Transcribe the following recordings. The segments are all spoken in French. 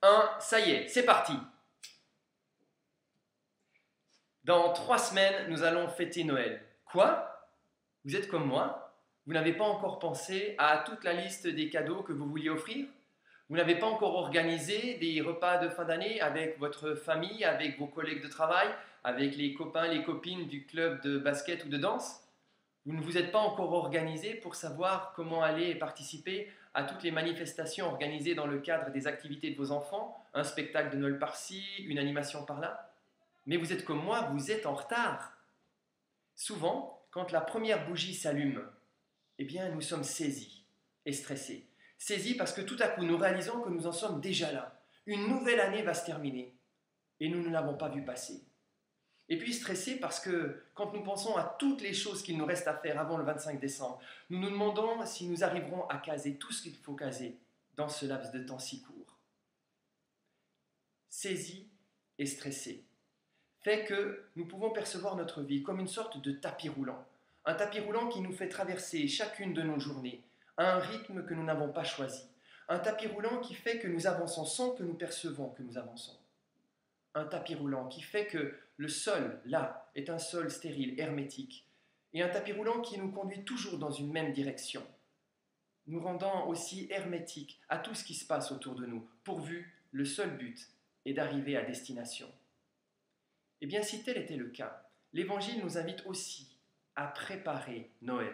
1, ça y est, c'est parti. Dans 3 semaines, nous allons fêter Noël. Quoi? Vous êtes comme moi? Vous n'avez pas encore pensé à toute la liste des cadeaux que vous vouliez offrir? Vous n'avez pas encore organisé des repas de fin d'année avec votre famille, avec vos collègues de travail, avec les copains, les copines du club de basket ou de danse? Vous ne vous êtes pas encore organisé pour savoir comment aller participer à toutes les manifestations organisées dans le cadre des activités de vos enfants, un spectacle de Noël par-ci, une animation par-là? Mais vous êtes comme moi, vous êtes en retard. Souvent, quand la première bougie s'allume, eh bien, nous sommes saisis et stressés. Saisis parce que tout à coup, nous réalisons que nous en sommes déjà là. Une nouvelle année va se terminer et nous ne l'avons pas vu passer. Et puis stressés parce que quand nous pensons à toutes les choses qu'il nous reste à faire avant le 25 décembre, nous nous demandons si nous arriverons à caser tout ce qu'il faut caser dans ce laps de temps si court. Saisis et stressés fait que nous pouvons percevoir notre vie comme une sorte de tapis roulant. Un tapis roulant qui nous fait traverser chacune de nos journées à un rythme que nous n'avons pas choisi. Un tapis roulant qui fait que nous avançons sans que nous percevons que nous avançons. Un tapis roulant qui fait que le sol, là, est un sol stérile, hermétique. Et un tapis roulant qui nous conduit toujours dans une même direction, nous rendant aussi hermétiques à tout ce qui se passe autour de nous, pourvu le seul but est d'arriver à destination. Eh bien, si tel était le cas, l'Évangile nous invite aussi à préparer Noël.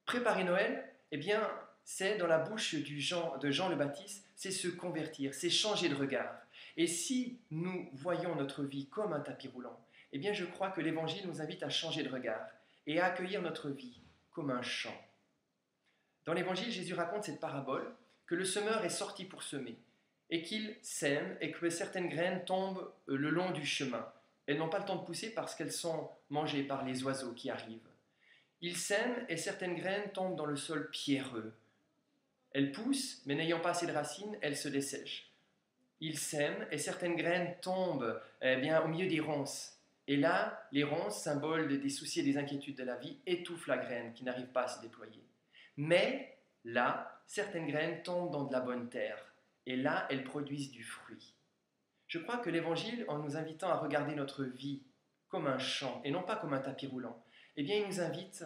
Préparer Noël, eh bien, c'est dans la bouche de Jean le Baptiste, c'est se convertir, c'est changer de regard. Et si nous voyons notre vie comme un tapis roulant, eh bien, je crois que l'Évangile nous invite à changer de regard et à accueillir notre vie comme un champ. Dans l'Évangile, Jésus raconte cette parabole que le semeur est sorti pour semer et qu'il sème et que certaines graines tombent le long du chemin. Elles n'ont pas le temps de pousser parce qu'elles sont mangées par les oiseaux qui arrivent. Il sème et certaines graines tombent dans le sol pierreux. Elles poussent, mais n'ayant pas assez de racines, elles se dessèchent. Il sème et certaines graines tombent au milieu des ronces. Et là, les ronces, symbole des soucis et des inquiétudes de la vie, étouffent la graine qui n'arrive pas à se déployer. Mais là, certaines graines tombent dans de la bonne terre. Et là, elles produisent du fruit. Je crois que l'Évangile, en nous invitant à regarder notre vie comme un champ et non pas comme un tapis roulant, eh bien, il nous invite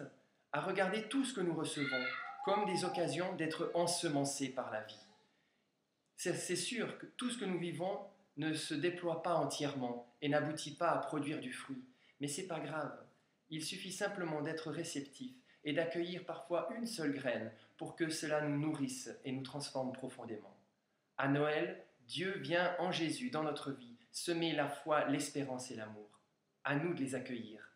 à regarder tout ce que nous recevons comme des occasions d'être ensemencés par la vie. C'est sûr que tout ce que nous vivons ne se déploie pas entièrement et n'aboutit pas à produire du fruit. Mais ce n'est pas grave. Il suffit simplement d'être réceptif et d'accueillir parfois une seule graine pour que cela nous nourrisse et nous transforme profondément. À Noël, Dieu vient en Jésus dans notre vie semer la foi, l'espérance et l'amour. À nous de les accueillir.